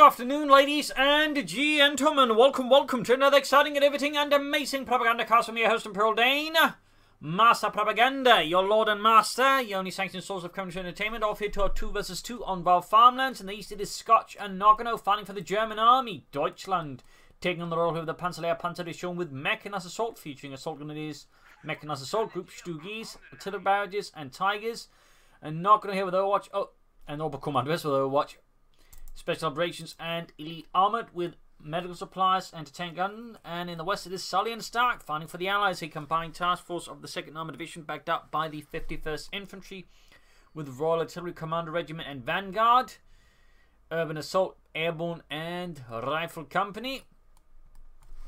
afternoon, ladies and gentlemen. Welcome to another exciting and riveting and amazing Propagandacast from your host, Pearl Dane, Master Propaganda, your lord and master, your only sanctioned source of commentary and entertainment. Off here to our 2 versus 2 on Vaux Farmlands. In the east it is Scotch and Noggano fighting for the German army, Deutschland. Taking on the role of the Panzerlehr Panzer with Mechanized Assault, featuring assault grenadiers, Mechanized Assault Group, Stugis, artillery barrages, and Tigers. And Noggano here with Overwatch, and Oberkommanders with Overwatch. Special Operations and Elite Armoured with medical supplies and tank gun. And in the west it is Sully and Stark fighting for the Allies, a combined task force of the 2nd Armoured Division backed up by the 51st Infantry with Royal Artillery Commander Regiment and Vanguard, Urban Assault, Airborne and Rifle Company.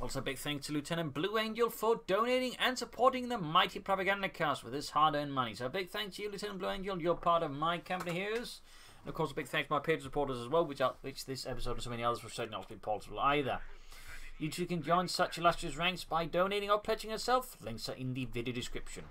Also a big thanks to Lieutenant Blue Angel for donating and supporting the mighty Propagandacast with his hard-earned money. So a big thanks to you, Lieutenant Blue Angel. You're part of my company heroes. And of course, a big thanks to my Patreon supporters as well, which this episode and so many others will certainly not be possible either. You too can join such illustrious ranks by donating or pledging yourself. Links are in the video description.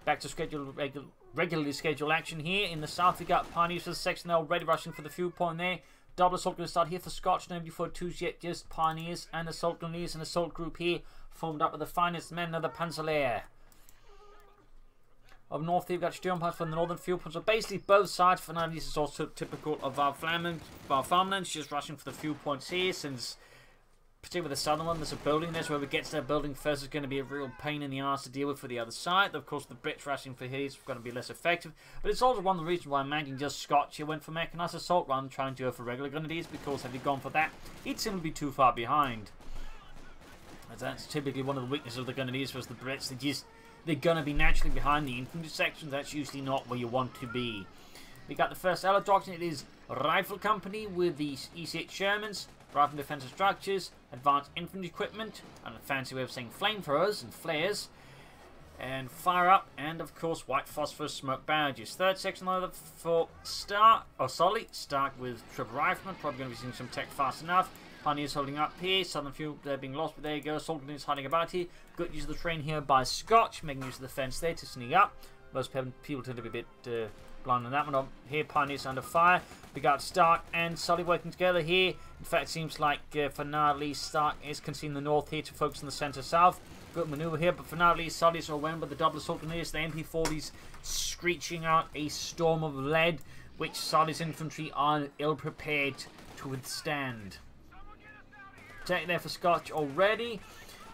Back to regularly scheduled action here. In the south, we got Pioneers for the section. They're already rushing for the fuel point there. Double assault going to start here for Scotch. No MD42s yet, just Pioneers and Assault Grenadiers. An assault group here formed up with the finest men of the Panzerlehr. Up north here, we've got Sturmpanzer from the northern field point. So basically both sides. For now, this is also typical of Vaux Farmlands, just rushing for the fuel points here, since particularly the southern one, there's a building there, so whoever gets that building first is going to be a real pain in the arse to deal with for the other side. Of course, the Brits rushing for here is going to be less effective, but it's also one of the reasons why I'm imagine just Scotch here went for Mechanized Assault rather than trying to go for regular grenadiers, because had he gone for that, he'd simply be too far behind. As that's typically one of the weaknesses of the grenadiers versus the Brits. They're going to be naturally behind the infantry sections. That's usually not where you want to be. We got the first Allied doctrine. It is Rifle Company with the EC8 Shermans, rifle defensive structures, advanced infantry equipment, and a fancy way of saying flamethrowers and flares, and fire up, and of course white phosphorus smoke barrages. Third section for Sully, Stark with triple riflemen, probably going to be seeing some tech fast enough. Pioneers holding up here, southern field they're being lost, but there you go. Assault grenadiers hiding about here. Good use of the terrain here by Scotch, making use of the fence there to sneak up. Most people tend to be a bit blind on that one. Here, Pioneers under fire. We got Stark and Sully working together here. In fact, it seems like for now at least Stark is conceding the north here to focus on the centre-south. Good manoeuvre here, but for now at least Sully's all around with the double assault grenadiers. The MP40s screeching out a storm of lead, which Sully's infantry are ill-prepared to withstand. Tech there for Scotch already.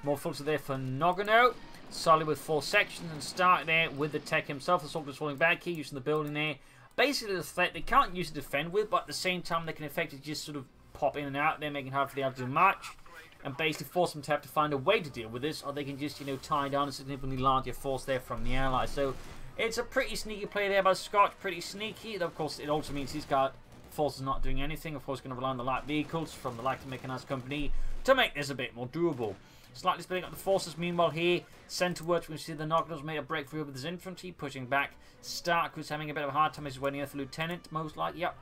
More folks are there for Noggano. Sully with 4 sections, and Stark there with the tech himself. The soldiers falling back here, using the building there. Basically, the threat they can't use to defend with, but at the same time, they can effectively just sort of pop in and out there, making it hard for the others to march, and basically force them to have to find a way to deal with this, or they can just, tie down a significantly larger force there from the Allies. So it's a pretty sneaky play there by Scotch, pretty sneaky. Of course, it also means he's got forces not doing anything. Of course, going to rely on the light vehicles from the light mechanized company to make this a bit more doable. Slightly splitting up the forces. Meanwhile, here, centrewards, we see the Noggano's made a breakthrough with his infantry, pushing back Stark, who's having a bit of a hard time as he's waiting there for Lieutenant, most likely. Yep.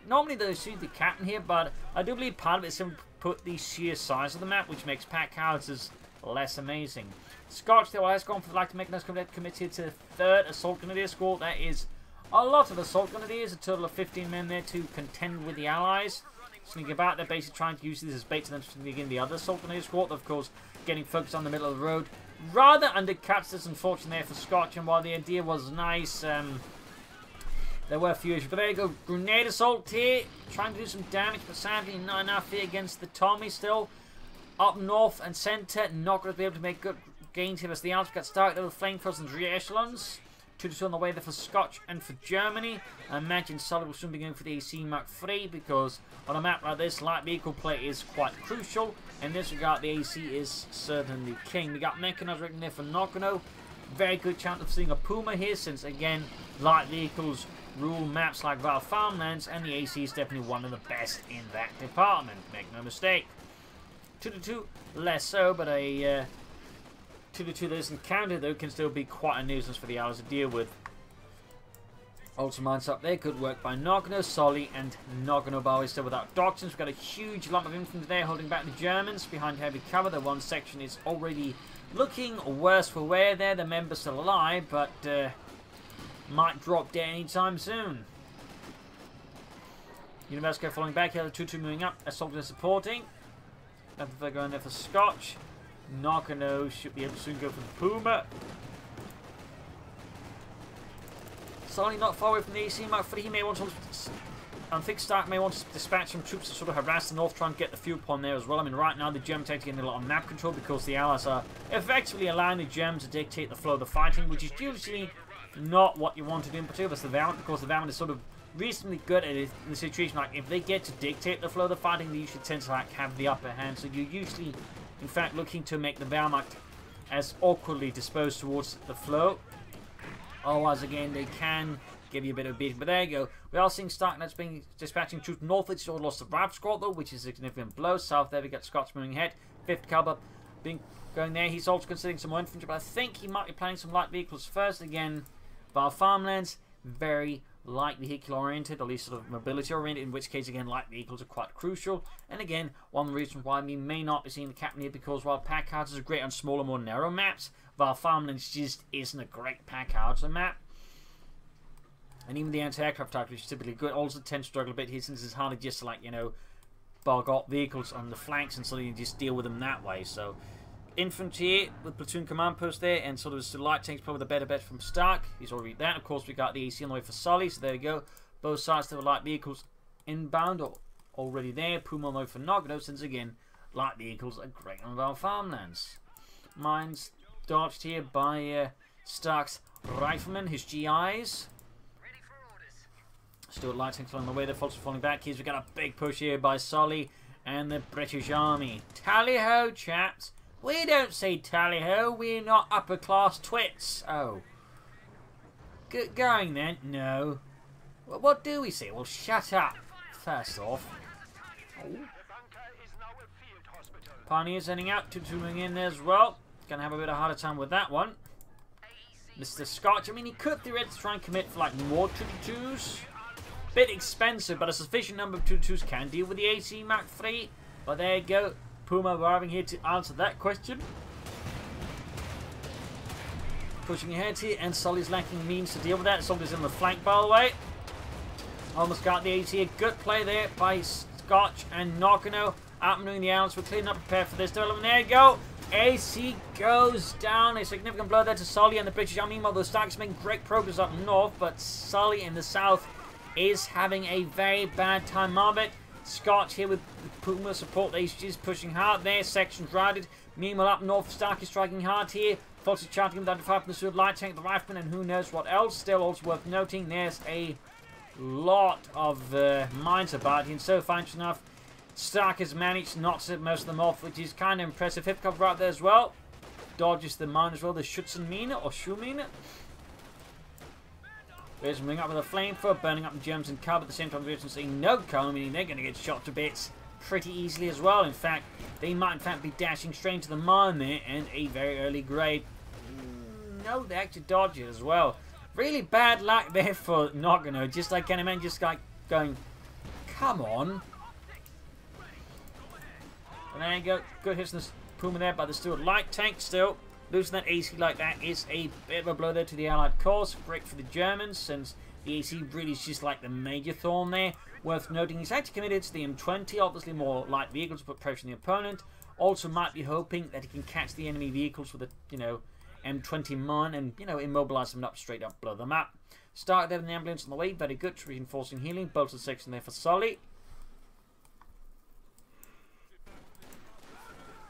Normally, they see the captain here, but I do believe part of it is simply put the sheer size of the map, which makes pack howitzers less amazing. Scotch, though, has gone for the light mechanized company, committed to the 3rd Assault Grenadier Squad. That is a lot of Assault Grenadiers, a total of 15 men there to contend with the Allies. Sneaking about, they're basically trying to use this as bait to then sneak in the other Assault Grenadier Squad. Of course, getting focused on the middle of the road rather undercuts this, unfortunately, there for Scotch. And while the idea was nice, there were a few issues. But there you go, Grenade Assault here, trying to do some damage, but sadly not enough here against the Tommy still. Up north and centre, not going to be able to make good gains here as the Alps got started with flamethrowers and rear echelons. 2-2 on the way there for Scotch and for Germany. I imagine Sully will soon be going for the AC Mark III, because on a map like this, light vehicle play is quite crucial. In this regard, the AC is certainly king. We got Mechanized written there for Noggano. Very good chance of seeing a Puma here, since again, light vehicles rule maps like Vaux Farmlands, and the AC is definitely one of the best in that department. Make no mistake. 2-2, less so, but a 2-2 that isn't counted, though, can still be quite a nuisance for the Allies to deal with. Ultraminds up there, good work by Noggano, Sully, and Noggano Bowie still without doctrines. We've got a huge lump of infantry there holding back the Germans behind heavy cover. The one section is already looking worse for wear there. The member's still alive, but might drop dead anytime soon. University falling back here, the 2-2 moving up. Assault is supporting. Nothing for going there for Scotch. Noggano should be able to soon go for the Puma. Sully not far away from the AC Mark 3. He may want to. I think Stark may want to dispatch some troops to sort of harass the north, try and get the fuel pond there as well. I mean, right now the Germans are taking a lot of map control because the Allies are effectively allowing the Germans to dictate the flow of the fighting, which is usually not what you want to do in particular. It's the Valorant, because the Valorant is sort of reasonably good at it in the situation. Like, if they get to dictate the flow of the fighting, they usually tend to like have the upper hand. So you're usually, in fact, looking to make the Valorant as awkwardly disposed towards the flow. Otherwise, again, they can give you a bit of a beating. But there you go. We are seeing Starknet's being dispatching troops northwards. He's lost the Rav squad, though, which is a significant blow. South there, we got Scotch moving ahead. 5th Caliber going there. He's also considering some more infantry, but I think he might be planning some light vehicles first. Again, Vaux Farmlands, very light vehicle oriented, at least sort of mobility oriented, in which case, again, light vehicles are quite crucial. And again, one of the reasons why we may not be seeing the captain here, because while pack houses are great on smaller, more narrow maps, Vaux Farmlands just isn't a great pack houser map. And even the anti-aircraft type, which is typically good, also tends to struggle a bit here, since it's harder just to, like, you know, bog up vehicles on the flanks and so you just deal with them that way. So infantry with platoon command post there, and sort of light tanks probably the better bet from Stark. He's already that. Of course, we got the AC on the way for Sully, so there you go. Both sides still light vehicles inbound or already there. Puma on the way for Noggano, since again, light vehicles are great on Vaux Farmlands. Mines dodged here by Stark's riflemen, his GIs. Still light tanks along the way, the folks are falling back. Here's we got a big push here by Sully and the British Army. Tally-ho, chaps. We don't say tally-ho, we're not upper-class twits. Oh. Good going then? No. Well, what do we say? Well, shut up. First off. Oh. Pioneers heading out, 2-2 moving in there as well. Gonna have a bit of a harder time with that one. Mr. Scotch, I mean, he could theoretically try and commit for, like, more 2-2s. Bit expensive, but a sufficient number of 2-2s can deal with the AC Mark III. But there you go. Puma arriving here to answer that question. Pushing ahead here, and Sully's lacking means to deal with that. Sully's in the flank, by the way. Almost got the AC. A good play there by Scotch and Noggano. Outmaneuvering the Allies. We're clearly not prepared for this development. There you go. AC goes down. A significant blow there to Sully and the British Army. Meanwhile, the Starks making great progress up north, but Sully in the south is having a very bad time of it. Scotch here with Puma support. HG's pushing hard there. Sections routed. Meanwhile, up north, Stark is striking hard here. Fox is charging him down to 5 from the Sword Light Tank, the Rifleman, and who knows what else. Still, also worth noting, there's a lot of mines about here. And so, fine enough, Stark has managed to knock most of them off, which is kind of impressive. Hip cover right there as well. Dodges the mine as well. The Schützenmine or Schulmine. There's moving up with a flamethrower, burning up the Germans in cover at the same time. We're seeing no cover, meaning they're going to get shot to bits pretty easily as well. In fact, they might in fact be dashing straight into the mine there, and a very early grade. No, they actually dodge it as well. Really bad luck there for Noggano. Just like Kenneman, just like going, come on. And there you go. Good hits on the Puma there by the Stuart light tank still. Losing that AC like that is a bit of a blow there to the Allied cause. Great for the Germans, since the AC really is just like the major thorn there. Worth noting, he's actually committed to the M20, obviously more light vehicles to put pressure on the opponent. Also might be hoping that he can catch the enemy vehicles with a, you know, M20 mine and, you know, immobilize them up, straight up, blow them up. Start there with the ambulance on the way, very good, reinforcing healing. Bolted section there for Sully.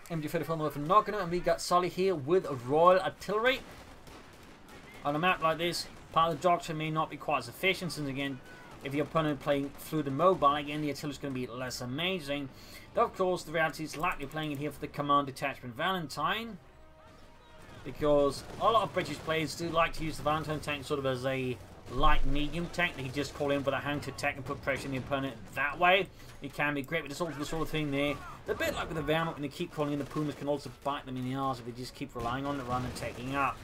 MG34 on the way for Noggano, and we got Sully here with Royal Artillery. On a map like this, part of the doctrine may not be quite as efficient, since again, if your opponent playing fluid and mobile, again the artillery is going to be less amazing. Though of course the reality is likely playing it here for the Command Detachment Valentine, because a lot of British players do like to use the Valentine tank sort of as a light medium tank. They can just call in with a hand to attack and put pressure on the opponent that way. It can be great, but it's also the sort of thing there. A bit like with the Valorant, when they keep calling in, the Pumas can also bite them in the arse if they just keep relying on it rather than taking up.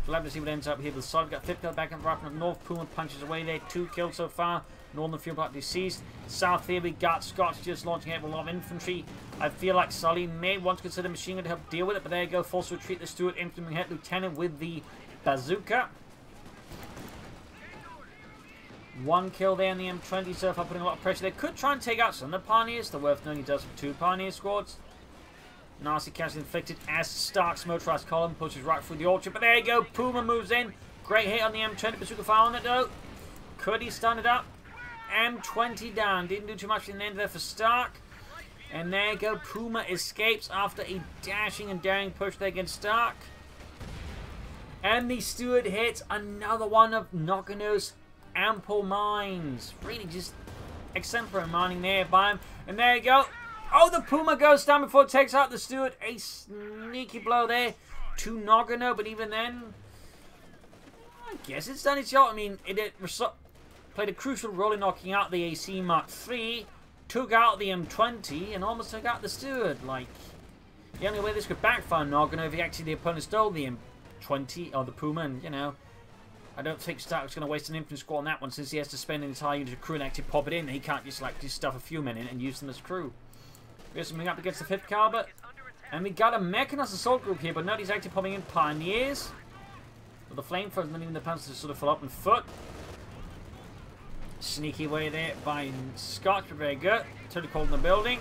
So we'll have to see what ends up here. The Sully got 5th kill back and right from north. Puma punches away there. 2 kills so far. Northern field part deceased. South here we got Scotch just launching out with a lot of infantry. I feel like Sully may want to consider machine gun to help deal with it, but there you go. Forced retreat. The Stuart infantry head lieutenant with the bazooka. One kill there in the M20 so far, putting a lot of pressure. They could try and take out some of the Pioneers. They're worth knowing he does with 2 Pioneer squads. Nasty casualty inflicted as Stark's motorized column pushes right through the orchard. But there you go. Puma moves in. Great hit on the M20. Bazooka fire on it though. Could he stun it up? M20 down. Didn't do too much in the end there for Stark. And there you go. Puma escapes after a dashing and daring push there against Stark. And the Steward hits another one of Noggano's ample mines. Really just exemplary mining there by him. And there you go. Oh, the Puma goes down before it takes out the Steward. A sneaky blow there to Noggano. But even then, I guess it's done its job. I mean, it played a crucial role in knocking out the AC Mark III. Took out the M20 and almost took out the Steward. Like, the only way this could backfire Noggano if the opponent stole the M20 or the Puma, and you know, I don't think Stark's going to waste an infantry squad on that one since he has to spend an entire unit of crew and actually pop it in. He can't just like stuff a few men in and use them as crew. Here's something up against the 5th caliber, and we got a Mechanized Assault group here, but nobody's actually popping in Pioneers. With the flamethrowers, not even the panzers to sort of fill up on foot. Sneaky way there by Scotch, but very good. Totally cold in the building.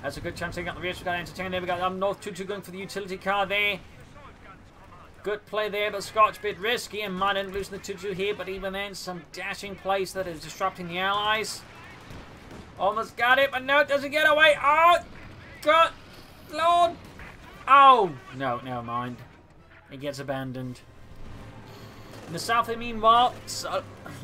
Has a good chance of taking out the rear. We've got Entertain there. We've got North 2-2 going for the utility car there. Good play there, but Scotch a bit risky and might end up losing the 2-2 here. But even then, some dashing plays that is disrupting the Allies. Almost got it, but no, it doesn't get away. Oh, God, Lord. Oh, no, never mind. It gets abandoned. In the south, meanwhile,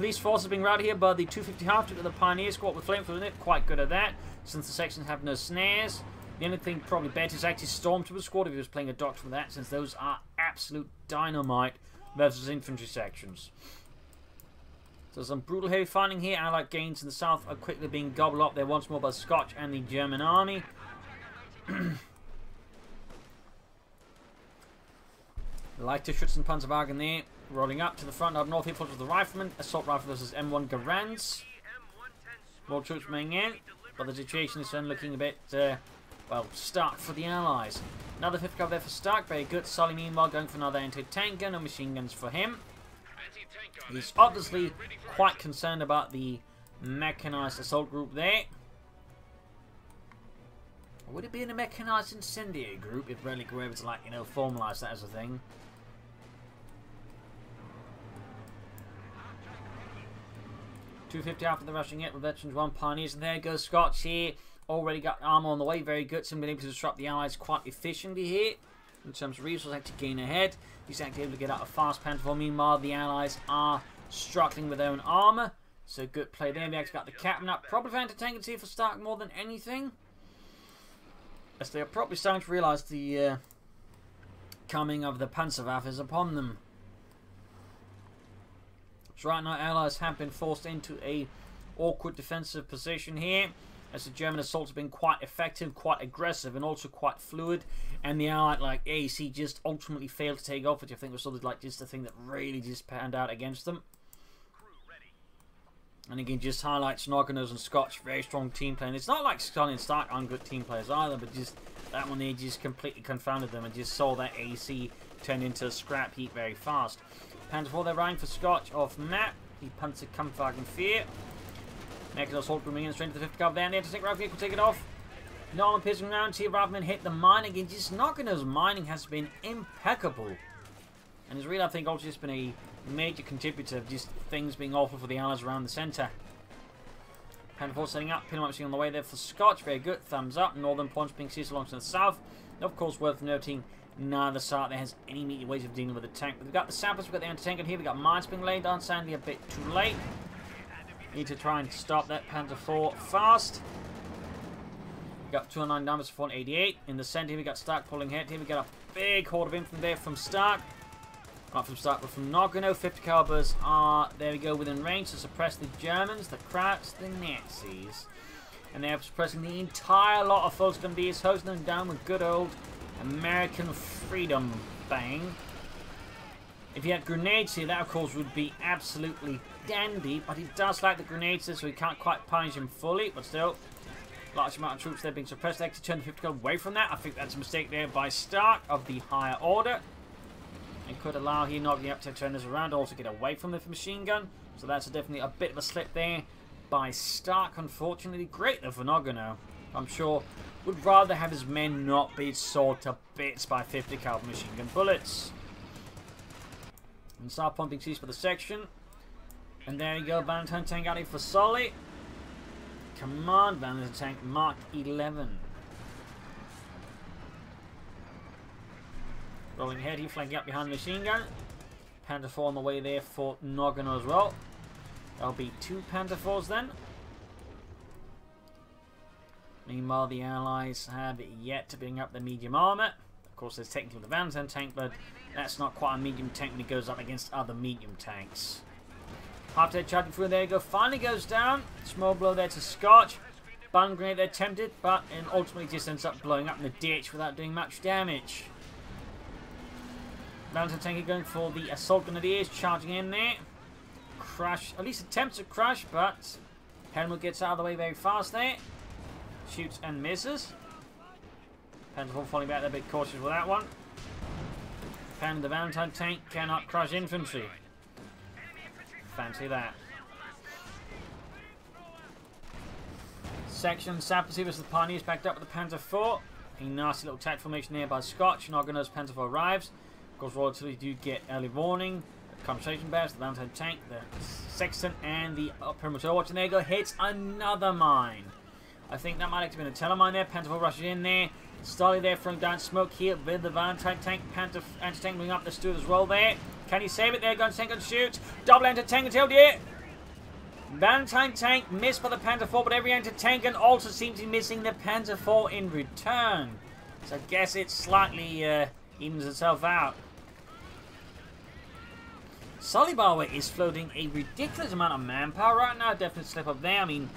least forces being routed here by the 250 half to the Pioneer squad with flamethrower in it. Quite good at that, since the sections have no snares. The only thing probably better is actually Stormtrooper squad if he was playing a doctor for that, since those are absolute dynamite versus infantry sections. So some brutal heavy fighting here. Allied gains in the south are quickly being gobbled up there once more by Scotch and the German army. Lighter Schützenpanzerwagen there, rolling up to the front. Up north here, with the riflemen. Assault rifle versus M1 Garands. More troops moving in, but the situation is then looking a bit, well, stark for the Allies. Another 5th cover there for Stark, very good. Sully meanwhile going for another anti-tank gun, no machine guns for him. He's obviously quite concerned about the Mechanized Assault group there. Would it be in a Mechanized Incendiary group if Relic were able to, like, you know, formalize that as a thing? .250 after the rushing it with veterans 1 Pioneers, and there goes Scotch here. Already got armor on the way, very good. So been able to disrupt the Allies quite efficiently here. In terms of resources, actually gain ahead. He's actually able to get out a fast Panther. Meanwhile, the Allies are struggling with their own armor. So good play there. We actually got the captain up. Probably for anti-tank here for Stark more than anything. As they are probably starting to realise the coming of the Panzerwaffe is upon them. So right now, Allies have been forced into a awkward defensive position here, as the German assaults have been quite effective, quite aggressive, and also quite fluid. And the Allied, like AC, just ultimately failed to take off, which I think was sort of like just the thing that really just panned out against them. And again, just highlights Noggano's and Scotch, very strong team play. And it's not like Sully and Stark aren't good team players either, but just that one there just completely confounded them and just saw that AC turn into a scrap heap very fast. Panzer 4, they're riding for Scotch off map. The Panzer Kampfwagen 4. Mechanized Assault moving in straight to the 5th cover there. And the anti-tank rifle vehicle take it off. Norman piercing round here rather than hit the mine again. Just Noggano's mining has been impeccable. And it's really, I think, also just been a major contributor of just things being awful for the Allies around the centre. Panzer 4 setting up, Pinot on the way there for Scotch, very good, thumbs up. Northern points being seized along to the south. Of course, worth noting, neither side there has any immediate ways of dealing with the tank. But we've got the sappers, we've got the anti-tank in here, we've got mines being laid on, sadly a bit too late. Need to try and stop that Panzer 4 fast. We've got 209 numbers for 488. In the centre, we got Stark pulling ahead. Here we got a big horde of infantry there from Stark. Not from Stark, but from Noggano. 50 calibers are, there we go, within range to suppress the Germans, the Krauts, the Nazis. And they're suppressing the entire lot of folks going to be hosing them down with good old American freedom bang. If he had grenades here, that of course would be absolutely dandy, but he does like the grenades so he can't quite punish him fully, but still, large amount of troops there being suppressed. They actually turn the 50 away from that. I think that's a mistake there by Stark of the higher order. And could allow here Noggano up to turn this around, also get away from the machine gun. So that's definitely a bit of a slip there by Stark, unfortunately. Great though for Noggano. I'm sure would rather have his men not be sawed to bits by 50 caliber machine gun bullets. And start pumping seas for the section. And there you go, Valentine tank out here for Sully. Come on, Valentine tank Mark 11. Rolling ahead, he flanking up behind the machine gun. Panther 4 on the way there for Noggano as well. That'll be 2 Panther 4s then. Meanwhile, the Allies have yet to bring up the medium armor. Of course, there's technically the Valentine tank, but that's not quite a medium tank when it goes up against other medium tanks. Half-dead charging through, there you go. Finally goes down. Small blow there to Scotch. Bun grenade there attempted, but ultimately just ends up blowing up in the ditch without doing much damage. Valentine tank going for the assault grenadiers, charging in there. Crush, at least attempts to crush, but Helmut gets out of the way very fast there. Shoots and misses. Panther 4 falling back, they're a bit cautious with that one. And the Valentine tank cannot crush infantry. Fancy that. Section South Pacific versus the Pioneers backed up with the Panther 4. A nasty little attack formation there by Scotch. Noggano's Panther 4 arrives. Of course, Royal Artillery do get early warning. The conversation bears, the Valentine tank, the Sexton, and the perimeter Overwatch. And there you go, hits another mine. I think that might have been a telemine there. Panther 4 rushes in there. Sully there throwing down smoke here with the Valentine tank. Panther anti-tank moving up the stood as well there. Can he save it there? Gun tank and shoot. Double anti-tank until the Valentine tank missed by the Panther 4, but every anti-tank and also seems to be missing the Panther 4 in return. So I guess it slightly evens itself out. Sully, by the way, is floating a ridiculous amount of manpower right now. Definitely slip up there. I mean,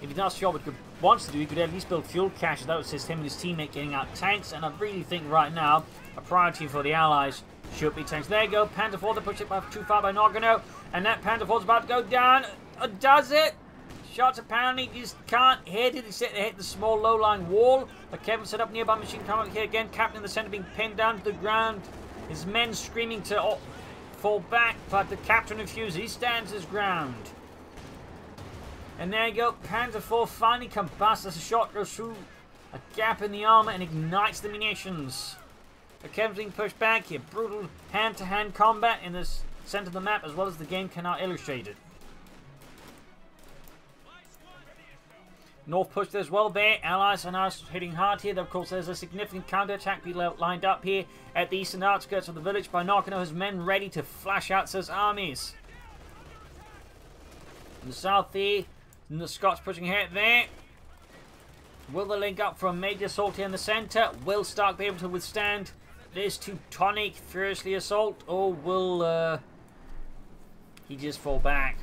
if he's not sure what he wants to do, he could at least build fuel caches. That would assist him and his teammate getting out tanks. And I really think right now, a priority for the Allies should be tanks. There you go. Panther 4, they push it too far by Noggano. And that Panther 4 is about to go down. Does it? Shots apparently just can't hit it. They hit the small low-lying wall. But Kevin set up nearby machine coming here again. Captain in the center being pinned down to the ground. His men screaming to fall back, but the captain refuses. He stands his ground. And there you go. Panther 4 finally combusts as a shot goes through a gap in the armor and ignites the munitions. The Kevin's being pushed back here. Brutal hand-to-hand combat in the center of the map, as well as the game cannot illustrate it. North pushed as well there. Allies are now hitting hard here. Of course, there's a significant counter-attack lined up here at the eastern outskirts of the village by Noggano. His men ready to flash out his armies. In the south here, and the Scotch pushing ahead there. Will they link up for a major assault here in the centre? Will Stark be able to withstand this Teutonic fiercely assault? Or will he just fall back?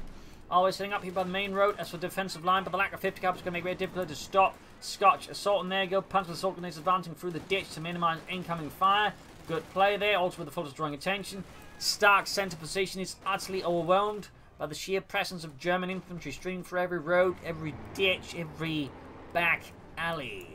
Always setting up here by the main road as for defensive line, but the lack of 50 caliber is going to make it very difficult to stop Scotch assault. And there you go, punch with assault grenades advancing through the ditch to minimise incoming fire. Good play there, also with the fullest drawing attention. Stark's centre position is utterly overwhelmed by the sheer presence of German infantry streaming through every road, every ditch, every back alley.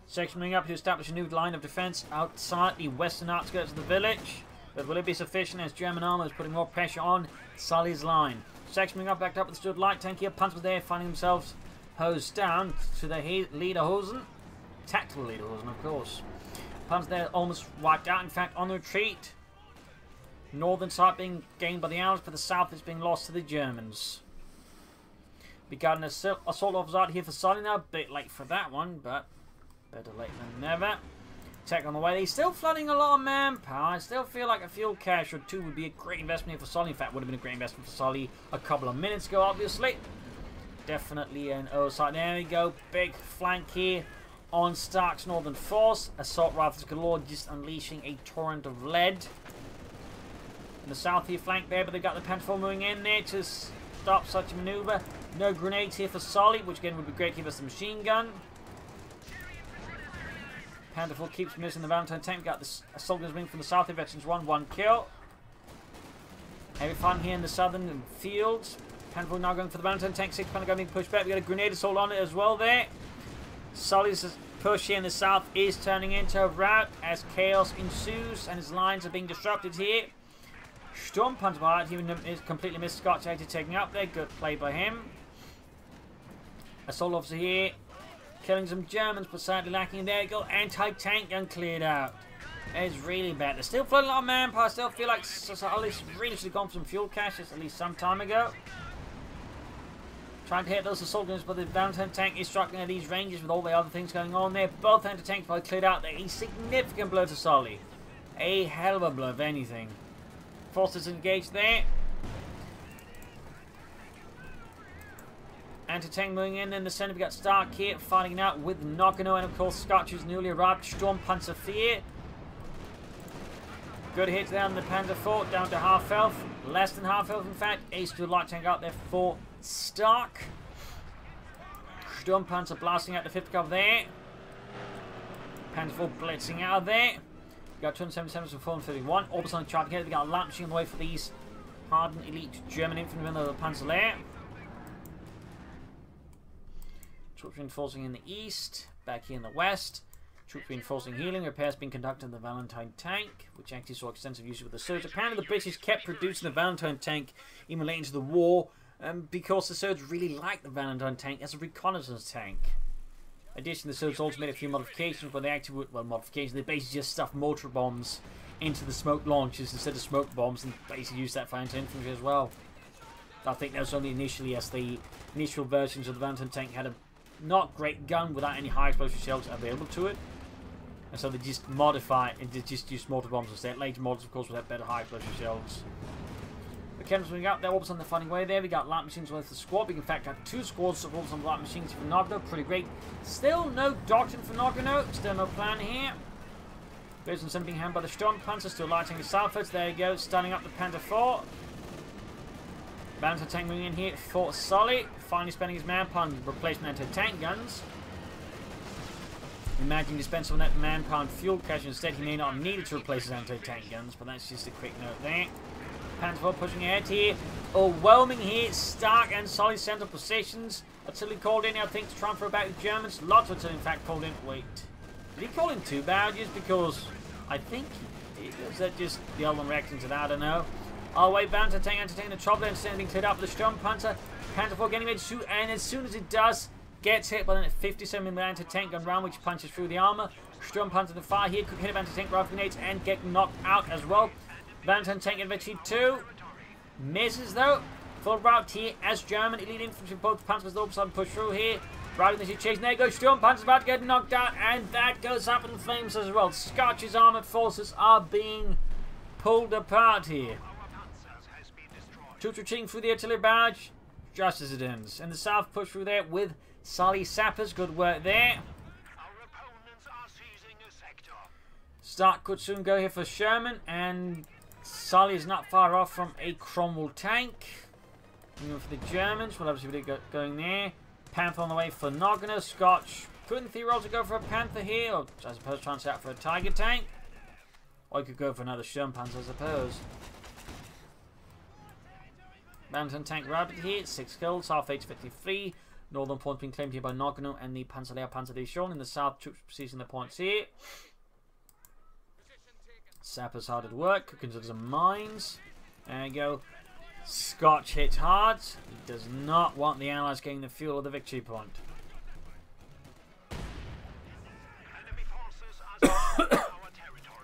Section moving up to establish a new line of defence outside the western outskirts of the village. But will it be sufficient as German armour is putting more pressure on Sully's line? Section moving up, backed up with the stood light tank here. Punch was there, finding themselves hosed down to the Lederhosen. Tactical Lederhosen, of course. Punch there almost wiped out, in fact, on the retreat. Northern side being gained by the Allies, but the south is being lost to the Germans. We got an assault offers out here for Sully now. A bit late for that one, but better late than never. Tech on the way. He's still flooding a lot of manpower. I still feel like a fuel cache or two would be a great investment here for Sully. In fact, would have been a great investment for Sully a couple of minutes ago, obviously. Definitely an oversight. There we go. Big flank here on Stark's northern force. Assault rifles galore, just unleashing a torrent of lead. In the south here flank there, but they've got the Panther 4 moving in there to stop such a maneuver. No grenades here for Sully, which again would be great to give us the machine gun. Panther 4 keeps missing the Valentine tank. We got the assault guns wing from the south. Veterans 1 kill. Heavy fun here in the southern fields. Panther 4 now going for the Valentine tank. 6 Panther gun being pushed back. We got a grenade assault on it as well there. Sully's push here in the south is turning into a rout as chaos ensues and his lines are being disrupted here. Sturm Panzer by even completely missed Scotch out taking out there. Good play by him. Assault officer here. Killing some Germans, but sadly lacking. There you go. Anti-tank gun cleared out. It's really bad. They're still floating a lot of manpower. I still feel like Sully really should have gone for some fuel caches at least some time ago. Trying to hit those assault guns, but the Valentine tank is struggling at these ranges with all the other things going on there. Both anti-tanks are cleared out there. A significant blow to Sully. A hell of a blow, if anything. Forces engaged there. Anti-tank moving in the centre. We got Stark here fighting out with Noggano, and of course Scotch, who's newly arrived. Sturm Panzer 4. Good hits there on the Panzer 4, down to half health. Less than half health, in fact. Ace to light tank out there for Stark. Sturm Panzer blasting out the 5th cover there. Panzer 4 blitzing out of there. We got 277 from 431. Orbison charging here. We got a lamp machine on the way for these hardened elite German infantrymen of the Panzer Lair. Troops reinforcing in the east. Back here in the west. Troops reinforcing healing. Repairs being conducted in the Valentine tank, which actually saw extensive use with the Surge. Apparently the British kept producing the Valentine tank even late into the war, because the Surge really liked the Valentine tank as a reconnaissance tank. Additionally, the Surge also made a few modifications, but they actually, well, modifications, they basically just stuffed mortar bombs into the smoke launchers instead of smoke bombs, and basically used that for anti-infantry as well. I think that was only initially, as the initial versions of the Valentine tank had a not great gun without any high explosive shells available to it. And so they just modify it and they just use mortar bombs instead. Later models, of course, would have better high explosive shells. The cannons moving up there, Orbs on the fighting way there. We got light machines with the squad. We in fact have 2 squads of Orbs on light machines for Noggano. Pretty great. Still no doctrine for Noggano. Still no plan here. There's some being handled by the Sturm Panzer. Still lighting the Southwards. There you go. Standing up the Panzer 4. Bouncer tank moving in here for Sully. Finally spending his manpower on replacement anti-tank guns. Imagine he spent some of that manpower on fuel cache. Instead, he may not have needed to replace his anti-tank guns, but that's just a quick note there. Panzer 4 pushing ahead here. Overwhelming here. Stark and Sully central positions. Artillery called in, I think, to try and throw back the Germans. Lots of artillery, in fact, called in. Wait. Did he call in 2 barrages? Because I think he did. Was that just the other one reacting to that? I don't know. Oh, wait, Bouncer tank entertaining the trouble. Instead being cleared up with the Sturm Panzer. Panzer 4 getting ready to shoot, and as soon as it does, gets hit by a 57mm anti-tank gun round, which punches through the armor. Sturm Panzer to fire here. Could hit anti-tank rifle grenades and get knocked out as well. Valentine tank eventually 2. Misses though. Full route here as German elite infantry, both Panzers all of a sudden push through here. Riding the chase. There goes Sturm Panzer about to get knocked out, and that goes up in flames as well. Scotch's armored forces are being pulled apart here. Troops retreating through the artillery barrage just as it ends. And the south push through there with Sully sappers. Good work there. Stark could soon go here for Sherman, and Sully is not far off from a Cromwell tank. Moving for the Germans. We'll obviously be going there. Panther on the way for Noggano. Scotch could in theory also go for a Panther here, or I suppose try and set out for a Tiger tank. Or you could go for another Sturm Panzer, I suppose. Mountain tank rabbit here, 6 kills, half age 53. Northern points being claimed here by Noggano and the Panzer Panzer D shown. In the south, troops seizing the points here. Sappers hard at work, cooking to some mines. There you go. Scotch hits hard. He does not want the Allies getting the fuel of the victory point.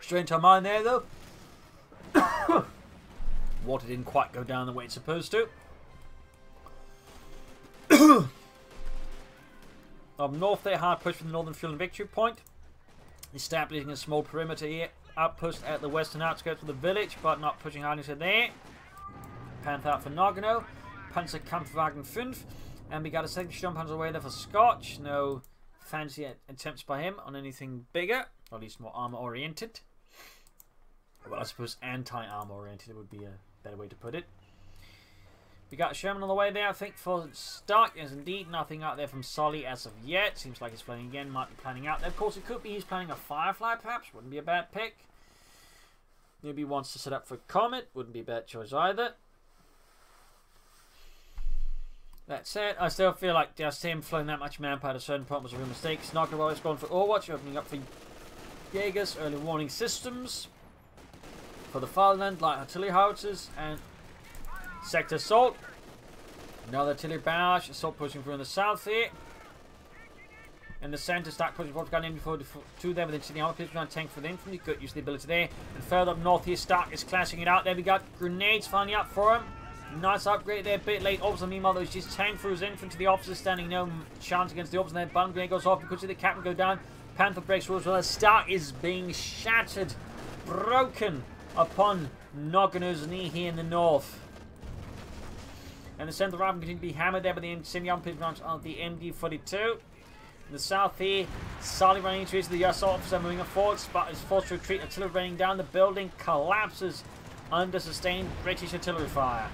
Straight into a mine there though. Water didn't quite go down the way it's supposed to. Up north there, hard push from the northern fuel and victory point. Establishing a small perimeter here. Outpost at the western outskirts of the village, but not pushing hard into there. Panther out for Noggano. Panzerkampfwagen 5. And we got a second Sturm Panzer away there for Scotch. No fancy attempts by him on anything bigger, or at least more armor oriented. Well, I suppose anti-armor oriented would be a better way to put it. We got Sherman on the way there, I think, for Stark. There's indeed nothing out there from Sully as of yet. Seems like he's planning again, might be planning out there. Of course, it could be he's planning a Firefly, perhaps. Wouldn't be a bad pick. Maybe he wants to set up for a Comet. Wouldn't be a bad choice either. That said, I still feel like just him flowing that much manpower at a certain point was a real mistake. It's not going to go for Overwatch, opening up for Jaegers, early warning systems. For the Fatherland, light artillery howitzers and sector assault. Another artillery barrage, assault pushing through in the south here. In the centre, stack pushing forward, got MD42 there with the armor piece behind tank for the infantry. Good use of the ability there. And further up north here, Stark is clashing it out. There we got grenades finally up for him. Nice upgrade there, a bit late. Officer, meanwhile, though, he's just tank through his infantry. The officer standing no chance against the officer. Then bomb grenade goes off. You could see the captain go down. Panther breaks through as well. Stark is being shattered, broken upon Noggano's knee here in the north. And the central rifle continues to be hammered there by the semi-armed branch of the MD42. In the south here, Sully running into the US officer moving forward, but is forced to retreat. Artillery raining down. The building collapses under sustained British artillery fire.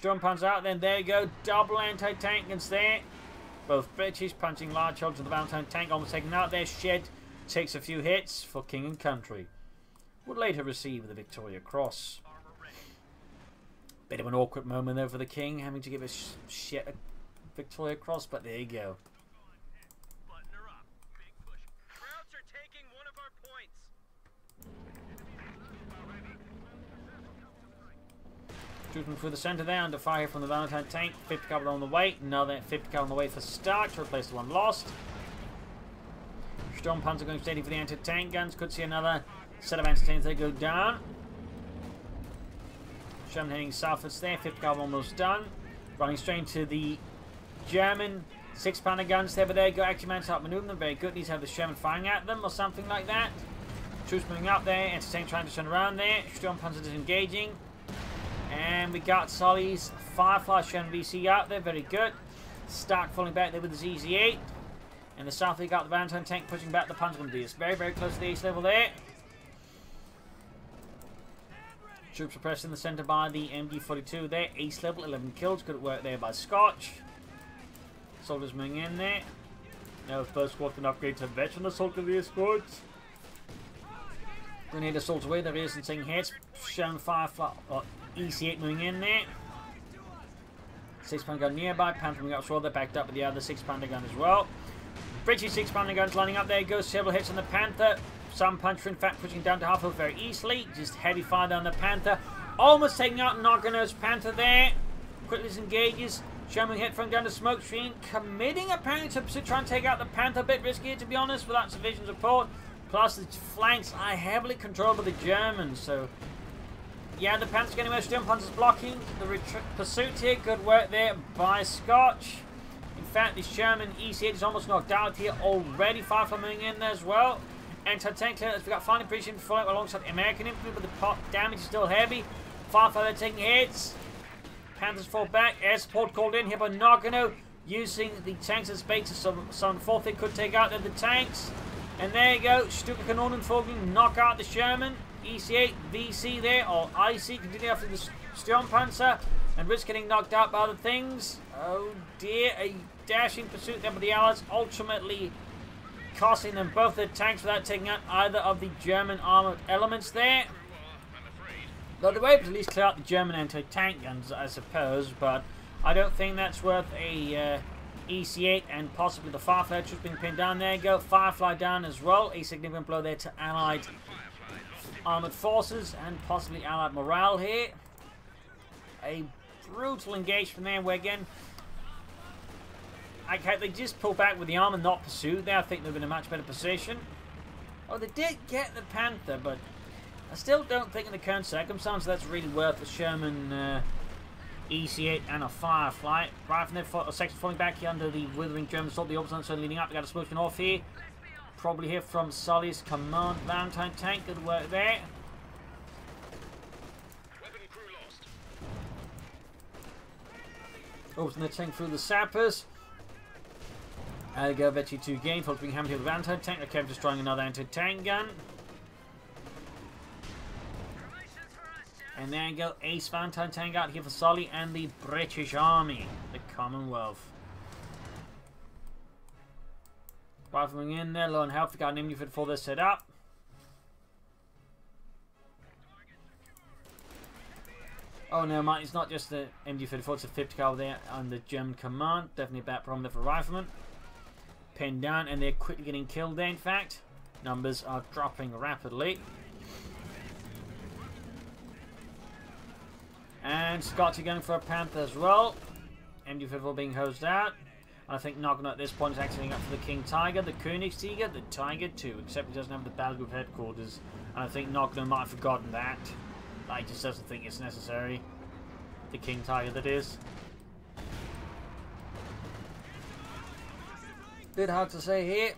Sturmpanzer out, then there you go. Double anti-tank guns there. Both British punching large holes of the Valentine tank, almost taken out there. Shed takes a few hits for King and Country. Would later receive the Victoria Cross. Bit of an awkward moment there for the King, having to give a shit Victoria Cross, but there you go. Shooting through the centre there, under fire from the Valentine tank. 50 cavalry on the way. Another 50 cavalry on the way for Stark to replace the one lost. Sturmpanzer going steady for the anti-tank guns. Could see another set of anti-tanks that go down. Sherman heading southwards there. 50 cavalry almost done. Running straight into the German 6-pounder guns there, but there you go. Actually managed to outmaneuver them very good. These have the Sherman firing at them or something like that. Troops moving up there. Anti-tank trying to turn around there. Sturmpanzer disengaging. And we got Sully's Firefly Sherman VC out there. Very good. Stark falling back there with his EZ8. In the south we got the Valentine tank pushing back the Panzer gun. Very, very close to the ace level there. Troops are pressed in the centre by the MD42 there. Ace level, 11 kills. Good work there by Scotch. Soldiers moving in there. Now first squad can upgrade to veteran assault of the escorts. Grenade assault away. There is and taking hits. Sherman Firefly EC8 moving in there. 6-pounder gun nearby. Panther moving up as well. They're backed up with the other 6-pounder gun as well. British 6-pounder guns lining up. There goes several hits on the Panther. Some puncher in fact pushing down to half health very easily. Just heavy fire down the Panther. Almost taking out Noggano's Panther there. Quickly disengages. Sherman hit from down the smoke screen. Committing apparently to try and take out the Panther. A bit riskier to be honest without sufficient support. Plus the flanks are heavily controlled by the Germans. So yeah, the Panther's getting most Sturmpanzer's blocking. The pursuit here. Good work there by Scotch. In fact, the Sherman EC8 is almost knocked out here already. Firefly moving in there as well. Anti-tank clearance. We got fine appreciation for it alongside American infantry, but the pot damage is still heavy. Firefly they're taking hits. Panthers fall back. Air support called in here by Noggano, using the tanks as bait to some fourth they could take out the tanks. And there you go. Stuka Kanonenvogel knock out the Sherman. EC8 VC there, or IC, continue after the Sturmpanzer, and risk getting knocked out by other things. Oh dear, a dashing pursuit there by the Allies, ultimately costing them both their tanks without taking out either of the German armoured elements there. Though they were able to at least clear out the German anti-tank guns, I suppose, but I don't think that's worth a EC8 and possibly the Firefly troops being pinned down. There you go, Firefly down as well. A significant blow there to Allied armoured forces and possibly Allied morale here. A brutal engagement there where again, okay, they just pull back with the armour, not pursue there. I think they're in a much better position. Oh, they did get the Panther, but I still don't think in the current circumstances that's really worth a Sherman EC8 and a Firefly. Right from there, section falling back here under the withering German assault. The opposite leading up. We got a smoking off here. Probably here from Sully's command Valentine tank. Good work there. Weapon crew lost. Open the tank through the sappers. There you go, Vetchi 2 gain. Folks being hammered here with the Valentine tank. Okay, destroying another anti-tank gun. And there you go, Ace Valentine tank out here for Sully and the British Army, the Commonwealth. Rifling in there, low on health. We got an infantry for this set up. Oh no, man, it's not just the MG34, it's a 50 caliber there on the German command. Definitely a bad problem there for riflemen. Pinned down, and they're quickly getting killed there, in fact. Numbers are dropping rapidly. And Scotch are going for a Panther as well. MD-54 being hosed out. And I think Noggano at this point is acting up for the King Tiger, the Königstiger, the Tiger 2, except he doesn't have the battle group headquarters. And I think Noggano might have forgotten that. Like, he just doesn't think it's necessary. The King Tiger, that is. Bit hard to say here.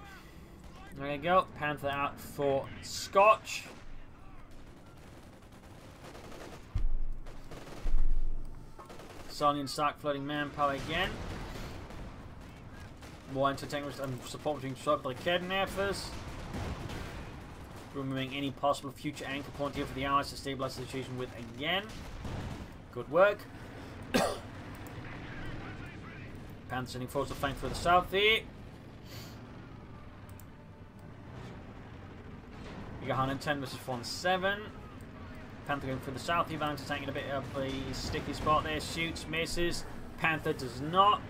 There you go. Panther out for Scotch. Sully and Stark floating manpower again. More entertainment and support being shot by the Kidnappers. Removing any possible future anchor point here for the Allies to stabilize the situation with again. Good work. Panther sending force to flank through the south here. You got 110 versus 107. Panther going through the south here. Valentine taking a bit of a sticky spot there. Shoots, misses. Panther does not.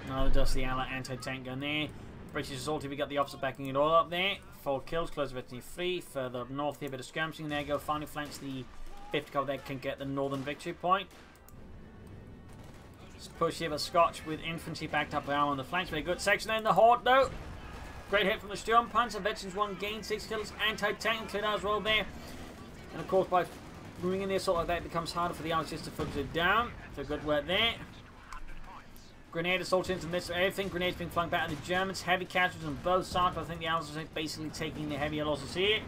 Another dusty Ally anti-tank gun there. British Assault TV got the officer backing it all up there. 4 kills, close to 3. Further up north here, a bit of skirmishing. There you go. Finally flanks the 5th cover there, can get the northern victory point. Let's push here with Scotch with infantry backed up around on the flanks. Very good section there in the horde though. Great hit from the Sturmpanzer. Veterans 1 gained 6 kills. Anti-tank cleared out as well there. And of course by moving in the assault like that, it becomes harder for the Allies just to focus it down. So good work there. Grenade assault into the midst of everything. Grenades being flung back at the Germans. Heavy casualties on both sides, but I think the Allies are basically taking the heavier losses here.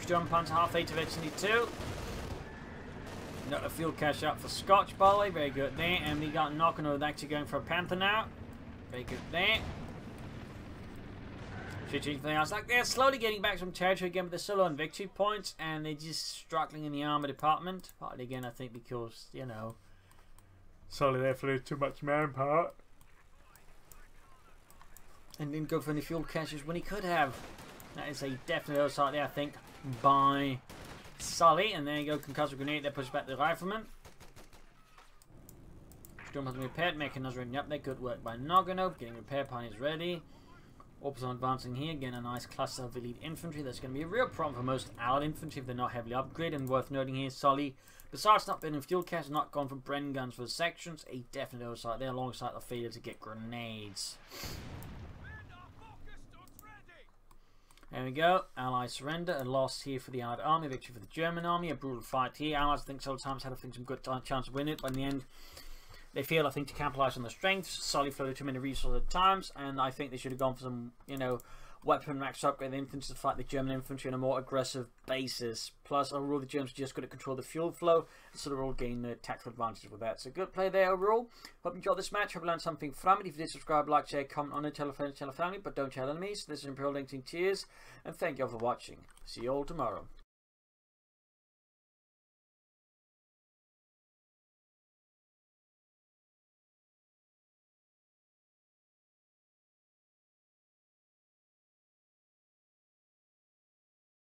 Sturmpanzer half 8 to Veterans 2. Got a field cash up for Scotch, by the way. Very good there. And we got Noggano actually going for a Panther now. Very good there. Like they're slowly getting back some territory again, but they're still on victory points, and they're just struggling in the armor department. Partly again, I think because, you know, Sully there flew too much manpower and didn't go for any fuel caches when he could have. That is a definite oversight there, I think, by Sully. And there you go, concussive grenade that pushes back the rifleman. Storm has been repaired, Mechanized ready up there. Good work by Noggano, getting repair pioneers ready. Orbital advancing here, again a nice cluster of elite infantry. That's going to be a real problem for most Allied infantry if they're not heavily upgraded. And worth noting here, Sully, besides not being in fuel cache, not gone for Bren guns for sections. A definite oversight there alongside the failure to get grenades. There we go. Allies surrender. A loss here for the Allied army. Victory for the German army. A brutal fight here. Allies, I think, sometimes had some good chance of winning it, but in the end, they failed, I think, to capitalise on the strengths. Sully floated too many resources at times, and I think they should have gone for some, you know, weapon racks to upgrade the infantry to fight the German infantry on a more aggressive basis. Plus, overall, the Germans just got to control the fuel flow, so they're all gaining tactical advantage with that. So, good play there overall. Hope you enjoyed this match. Hope you learned something from it. If you did, subscribe, like, share, comment on it, tell a friend, tell a family, but don't tell enemies. This is Imperial LinkedIn. Cheers, and thank you all for watching. See you all tomorrow.